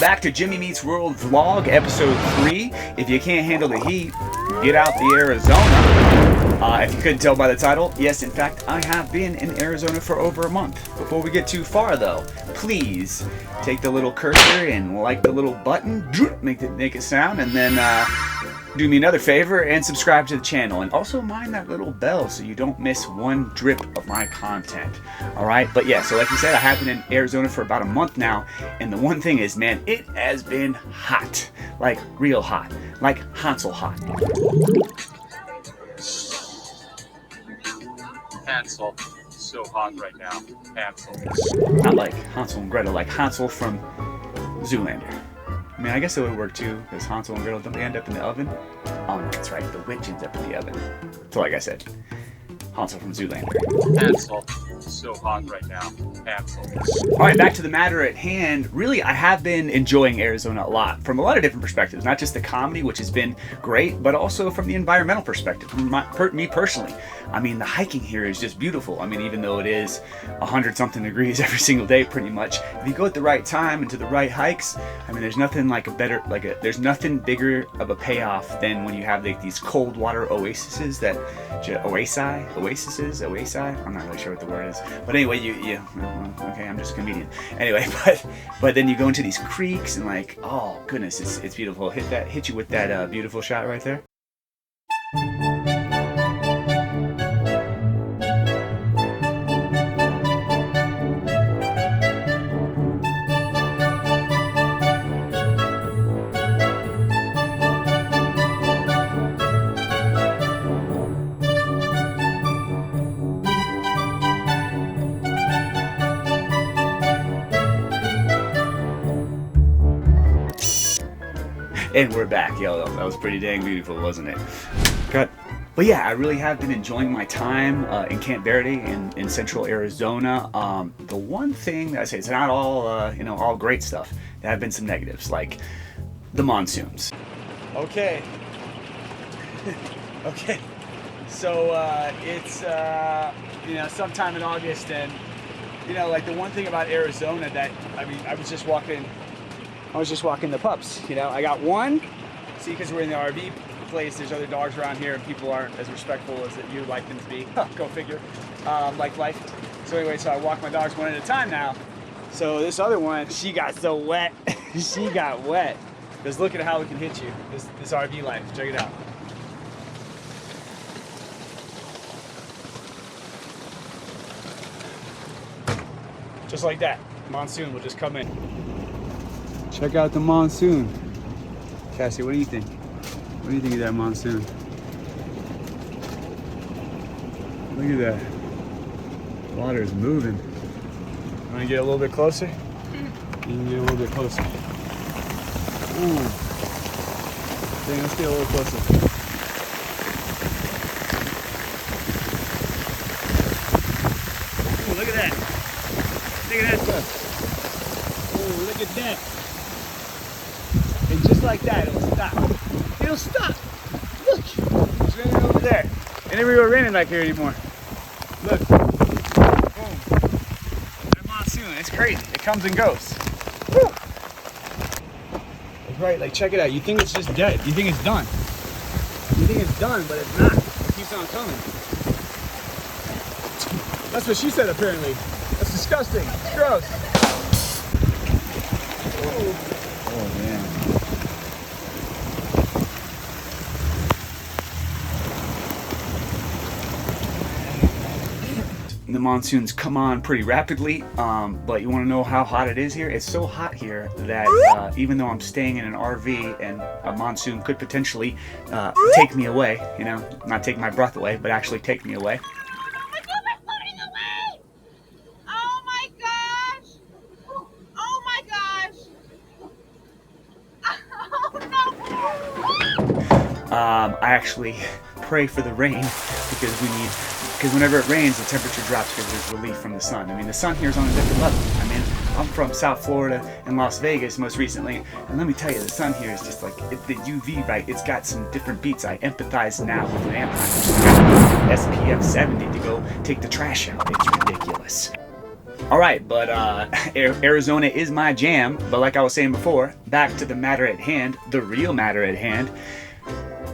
back to Jimmy Meets World Vlog, Episode 3. If you can't handle the heat, get out the Arizona. If you couldn't tell by the title, yes, in fact, I have been in Arizona for over a month. Before we get too far, though, please take the little cursor and like the little button, make it sound, and then do me another favor and subscribe to the channel. And also mind that little bell so you don't miss one drip of my content. Alright, but yeah, so like you said, I have been in Arizona for about a month now, and the one thing is, man, it has been hot. Like, real hot. Like, Hansel hot. Hansel, so hot right now. Hansel. Not like Hansel and Gretel, like Hansel from Zoolander. I mean, I guess it would work too, because Hansel and Gretel, don't they end up in the oven? Oh no, that's right, the witch ends up in the oven. So like I said, Hansel from Zoolander. Hansel, so hot right now. Hansel. Alright, back to the matter at hand. Really, I have been enjoying Arizona a lot, from a lot of different perspectives. Not just the comedy, which has been great, but also from the environmental perspective, from me personally. I mean, the hiking here is just beautiful. I mean, even though it is 100-something degrees every single day, pretty much, if you go at the right time and to the right hikes, I mean, there's nothing like there's nothing bigger of a payoff than when you have like these cold water oases that, oases, I'm not really sure what the word is, but anyway, okay, I'm just a comedian. Anyway, but then you go into these creeks and like, oh goodness, it's beautiful. Hit you with that beautiful shot right there. And we're back. Yo, that was pretty dang beautiful, wasn't it? Cut. But yeah, I really have been enjoying my time in Cant in central Arizona. The one thing that I say, it's not all all great stuff. There have been some negatives, like the monsoons. Okay. Okay. So it's sometime in August, and like the one thing about Arizona that I was just walking the pups. I got one. See, because we're in the RV place, there's other dogs around here, and people aren't as respectful as that you'd like them to be. Go figure. Like life. So anyway, so I walk my dogs one at a time now. So this other one, she got so wet. She got wet. Because look at how it can hit you. This RV life. Check it out. Just like that. Monsoon will just come in. Check out the monsoon. Cassie, what do you think? What do you think of that monsoon? Look at that. Water is moving. Want to get a little bit closer? You can get a little bit closer. Ooh. Dang, let's get a little closer. Ooh, look at that. Look at that stuff. Oh, look at that. And just like that, it'll stop. It'll stop. Look, it's raining over there. Ain't never raining like here anymore. Look. Boom. That monsoon, it's crazy. It comes and goes. Woo. That's right, like check it out. You think it's just dead. You think it's done. You think it's done, but it's not. It keeps on coming. That's what she said apparently. That's disgusting. It's gross. Oh man. The monsoons come on pretty rapidly, but you want to know how hot it is here? It's so hot here that even though I'm staying in an RV and a monsoon could potentially take me away, not take my breath away, but actually take me away. I actually pray for the rain because whenever it rains, the temperature drops because there's relief from the sun. I mean, the sun here is on a different level. I mean, I'm from South Florida and Las Vegas most recently, and let me tell you, the sun here is just like, the UV, right, it's got some different beats. I empathize now with an Anaheim, SPF 70 to go take the trash out. It's ridiculous. All right, but Arizona is my jam. But like I was saying before, back to the matter at hand, the real matter at hand.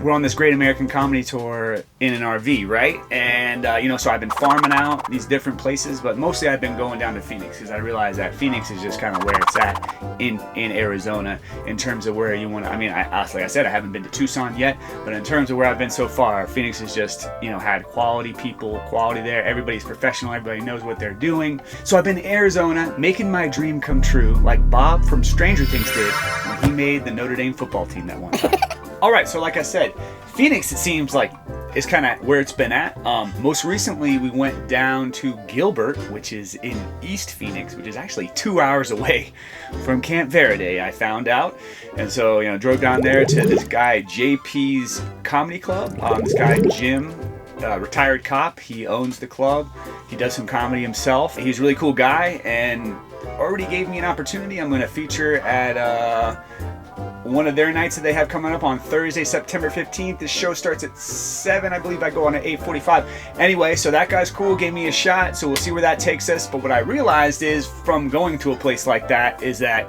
We're on this Great American Comedy Tour in an RV, right? And, so I've been farming out these different places, but mostly I've been going down to Phoenix because I realize that Phoenix is just kind of where it's at in Arizona in terms of where you want to, like I said, I haven't been to Tucson yet, but in terms of where I've been so far, Phoenix has just, had quality people, quality there. Everybody's professional. Everybody knows what they're doing. So I've been to Arizona making my dream come true like Bob from Stranger Things did when he made the Notre Dame football team that one time. All right, so like I said, Phoenix, it seems like, is kind of where it's been at. Most recently, we went down to Gilbert, which is in East Phoenix, which is actually 2 hours away from Camp Verde, I found out. And so, drove down there to this guy, JP's Comedy Club. This guy, Jim, retired cop, he owns the club. He does some comedy himself. He's a really cool guy and already gave me an opportunity. I'm going to feature at one of their nights that they have coming up on Thursday, September 15th. This show starts at 7. I believe I go on at 8:45. Anyway, so that guy's cool, gave me a shot, so we'll see where that takes us. But what I realized is from going to a place like that is that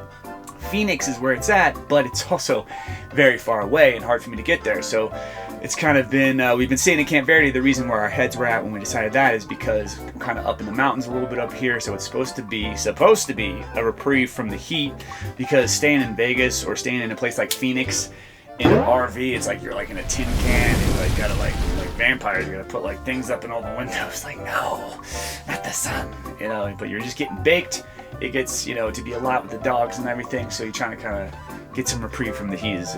Phoenix is where it's at, but it's also very far away and hard for me to get there. So it's kind of been, we've been staying in Camp Verde. The reason where our heads were at when we decided that is because I'm kind of up in the mountains a little bit up here, so it's supposed to be a reprieve from the heat, because staying in Vegas or staying in a place like Phoenix in an RV, it's like you're like in a tin can and you like gotta like vampires, you gotta put like things up in all the windows. Like, no, not the sun, but you're just getting baked. It gets, to be a lot with the dogs and everything, so you're trying to kind of get some reprieve from the heat is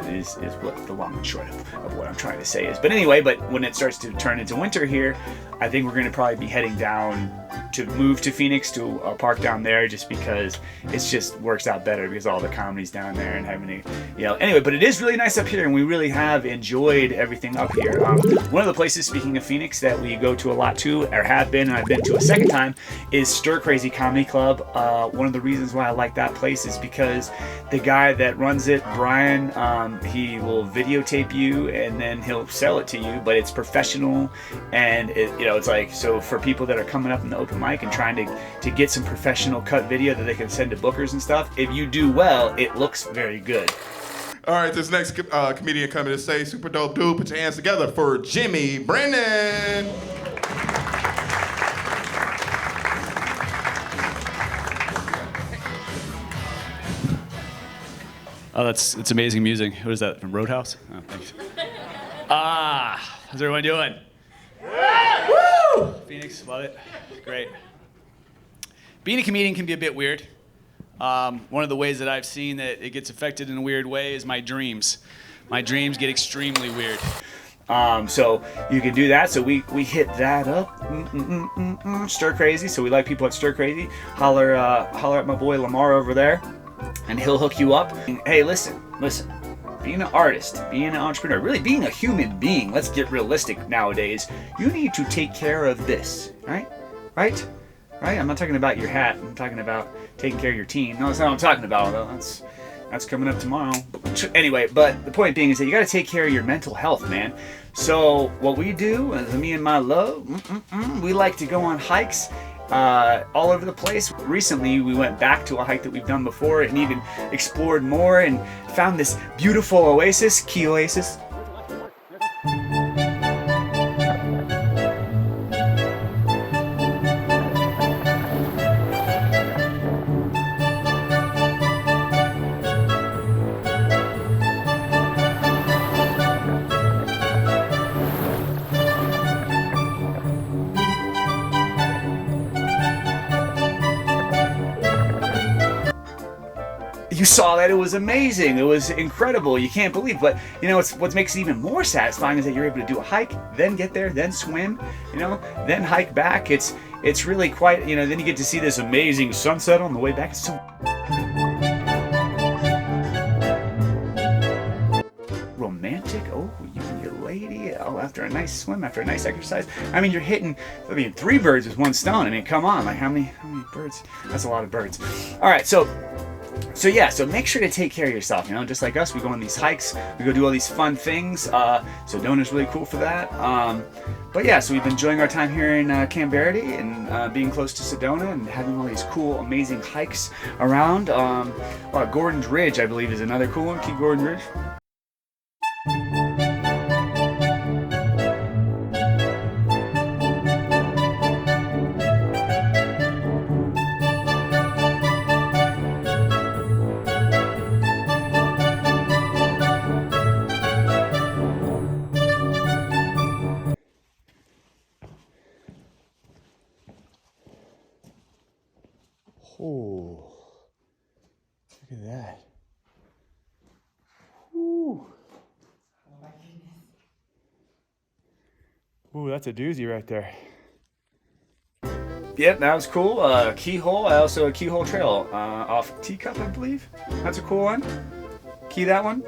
what the long and short of what I'm trying to say is. But anyway, when it starts to turn into winter here, I think we're going to probably be heading down to move to Phoenix to a park down there, just because it just works out better because all the comedy's down there and having to, anyway, but it is really nice up here and we really have enjoyed everything up here. One of the places, speaking of Phoenix, that we go to a lot too, or have been, and I've been to a second time, is Stir Crazy Comedy Club. One of the reasons why I like that place is because the guy that runs it, Brian, he will videotape you and then he'll sell it to you, but it's professional and it's like, so for people that are coming up in the open mic and trying to get some professional cut video that they can send to bookers and stuff, if you do well, it looks very good. All right, this next comedian coming to say, super dope dude, put your hands together for Jimmy Brennan. Oh, it's amazing music. What is that, from Roadhouse? Oh, thanks. How's everyone doing? Woo! Phoenix, love it. Great. Being a comedian can be a bit weird. One of the ways that I've seen that it gets affected in a weird way is my dreams. My dreams get extremely weird. So you can do that. So we hit that up. Stir Crazy. So we like people at Stir Crazy. Holler at my boy Lamar over there, and he'll hook you up. Hey, listen. Being an artist, being an entrepreneur, really being a human being, let's get realistic nowadays, you need to take care of this, right? Right? I'm not talking about your hat. I'm talking about taking care of your team. No, that's not what I'm talking about, though. That's coming up tomorrow. Anyway, but the point being is that you got to take care of your mental health, man. So what we do, me and my love, we like to go on hikes all over the place. Recently, we went back to a hike that we've done before and even explored more and found this beautiful oasis, Key Oasis. You saw that, it was amazing, it was incredible, you can't believe, but what makes it even more satisfying is that you're able to do a hike, then get there, then swim, then hike back. It's really quite, then you get to see this amazing sunset on the way back. It's so romantic. Oh, you and your lady, after a nice swim, after a nice exercise. You're hitting, 3 birds with 1 stone. Come on, like how many birds? That's a lot of birds. All right, so So yeah, so make sure to take care of yourself, you know, just like us, we go on these hikes, we go do all these fun things, Sedona's really cool for that. But yeah, so we've been enjoying our time here in Camp Verde and being close to Sedona and having all these cool, amazing hikes around. Gordon's Ridge, I believe, is another cool one. Keep Gordon's Ridge. Oh, look at that. Ooh. Ooh, that's a doozy right there. Yep, that was cool. Keyhole, also a Keyhole Trail off Teacup, I believe. That's a cool one. Key that one.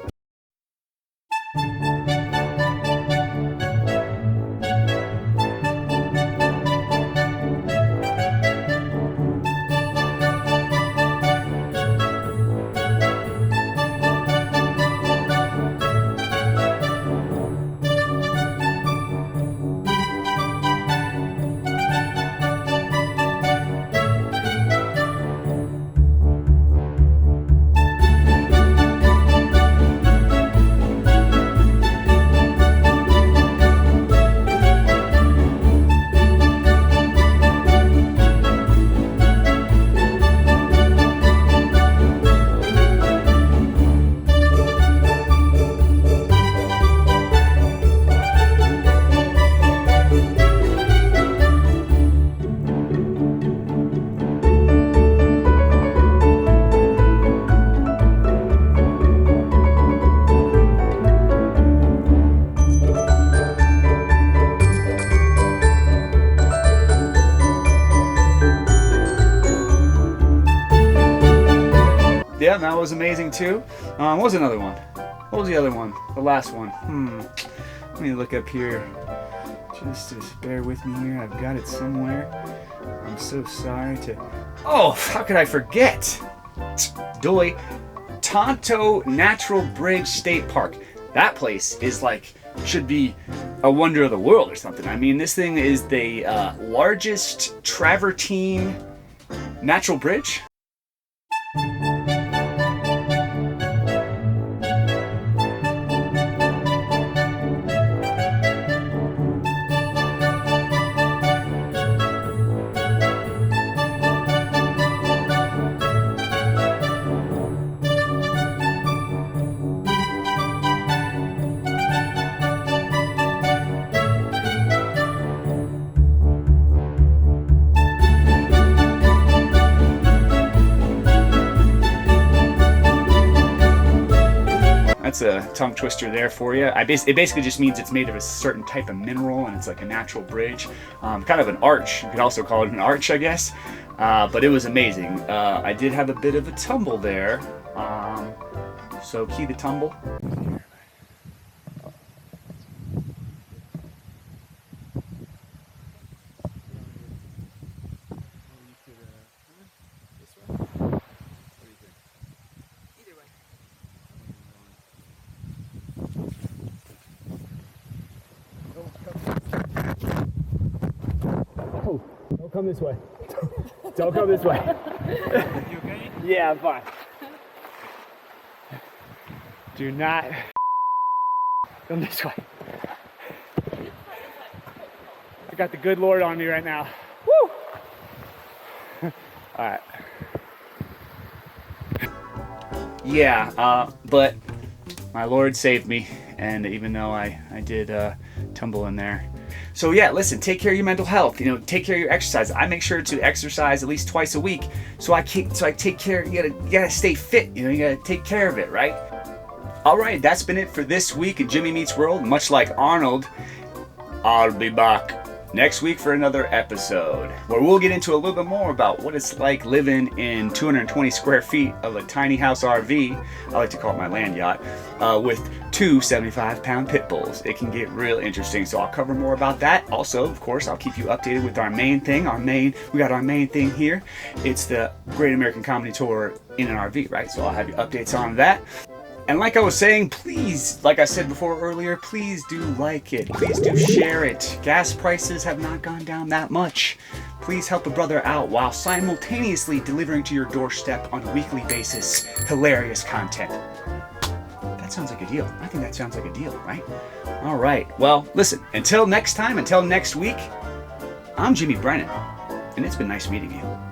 Yeah, that was amazing too. What was another one? What was the other one? The last one. Let me look up here. Just bear with me here. I've got it somewhere. I'm so sorry to... Oh, how could I forget? Doy. Tonto Natural Bridge State Park. That place is like, should be a wonder of the world or something. I mean, this thing is the largest travertine natural bridge. That's a tongue twister there for you. It basically just means it's made of a certain type of mineral and it's like a natural bridge. Kind of an arch. You could also call it an arch, I guess. But it was amazing. I did have a bit of a tumble there. So key the tumble. Don't come this way. Don't come this way. You okay? Yeah, I'm fine. Do not come this way. I got the good Lord on me right now. Woo! All right. Yeah, but my Lord saved me, and even though I did tumble in there. So yeah, listen, take care of your mental health. You know, take care of your exercise. I make sure to exercise at least twice a week, so I take care. You gotta stay fit. You know, you gotta take care of it, right? All right, that's been it for this week in Jimmy Meets World. Much like Arnold, I'll be back. next week for another episode where we'll get into a little bit more about what it's like living in 220 square feet of a tiny house RV. I like to call it my land yacht, with two 75-pound pit bulls. It can get real interesting, so I'll cover more about that. Also, of course, I'll keep you updated with our main thing. We got our main thing here. It's the Great American Comedy Tour in an RV, right? So I'll have you updates on that. And like I was saying, please, like I said before earlier, please do like it. Please do share it. Gas prices have not gone down that much. Please help a brother out while simultaneously delivering to your doorstep on a weekly basis hilarious content. That sounds like a deal. I think that sounds like a deal, right? All right. Well, listen, until next time, until next week, I'm Jimmy Brennan, and it's been nice meeting you.